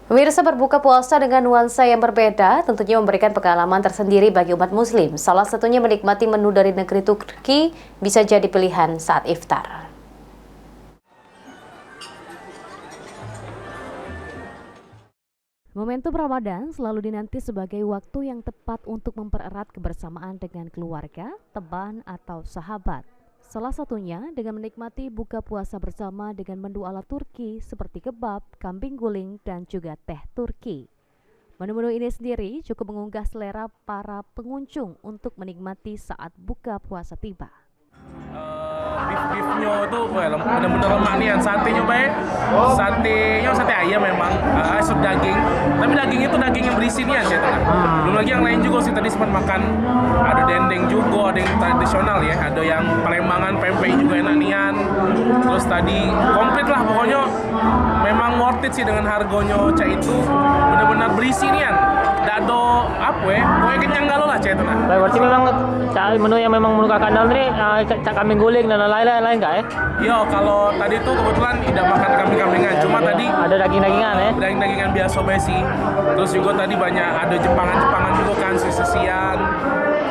Pemirsa, berbuka puasa dengan nuansa yang berbeda tentunya memberikan pengalaman tersendiri bagi umat muslim. Salah satunya menikmati menu dari negeri Turki bisa jadi pilihan saat iftar. Momentum Ramadan selalu dinanti sebagai waktu yang tepat untuk mempererat kebersamaan dengan keluarga, teman, atau sahabat. Salah satunya dengan menikmati buka puasa bersama dengan menu ala Turki seperti kebab, kambing guling, dan juga teh Turki. Menu-menu ini sendiri cukup mengunggah selera para pengunjung untuk menikmati saat buka puasa tiba. Beefnya itu benar-benar lemak nih, satenya baik, satenya sate ayam memang, sup daging, tapi daging itu daging yang berisi nih aja kan. Belum lagi yang lain juga sih, tadi sempat makan ada dendeng juga, ada yang tradisional ya, ada yang Palembangan, pempek juga enak nian. Terus tadi komplit lah pokoknya, memang worth it sih dengan harganya cak itu, benar-benar berisi nian. Dado apa ya, pokoknya kenyang galau lah cak itu nah. Berarti memang menu yang memang menu kakak Andal ini cak kambing guling dan lain-lain nggak ya? Yo, kalau tadi tuh kebetulan tidak makan kambing-kambingan, cuma tadi ada daging-dagingan ya? Daging-dagingan biasa besi. Terus juga tadi banyak ada Jepangan juga kan, sisian.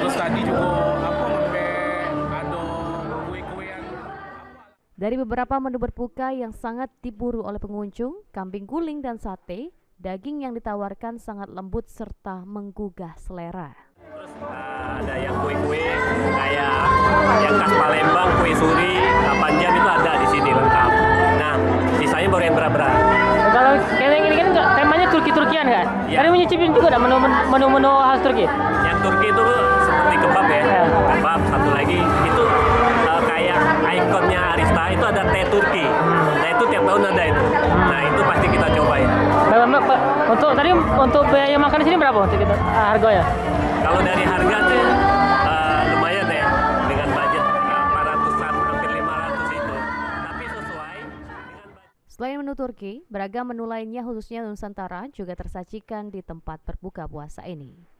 Terus tadi juga apa sampai ada kue-kuean. Dari beberapa menu berbuka yang sangat diburu oleh pengunjung, kambing guling dan sate, daging yang ditawarkan sangat lembut serta menggugah selera. Terus ada yang kue-kue kayak yang khas Palembang, kue suri, panjang itu ada di sini lengkap. Nah, sisanya baru yang berat-berat. Kalau kayak ini kan temanya Turki-Turkian kan? Ya. Tadi menyicipin juga ada menu-menu khas Turki? Yang Turki itu seperti kebab ya, kebab. Satu lagi itu kayak ikonnya Arista itu ada teh Turki. Nah itu tiap tahun ada itu. Nah itu pasti kita cobain. Untuk biaya makan di sini berapa untuk kita harganya? Kalau dari harga sih lumayan ya, dengan budget 400-an hampir 500 itu. Tapi sesuai dengan budget. Selain menu Turki, beragam menu lainnya khususnya Nusantara juga tersajikan di tempat berbuka puasa ini.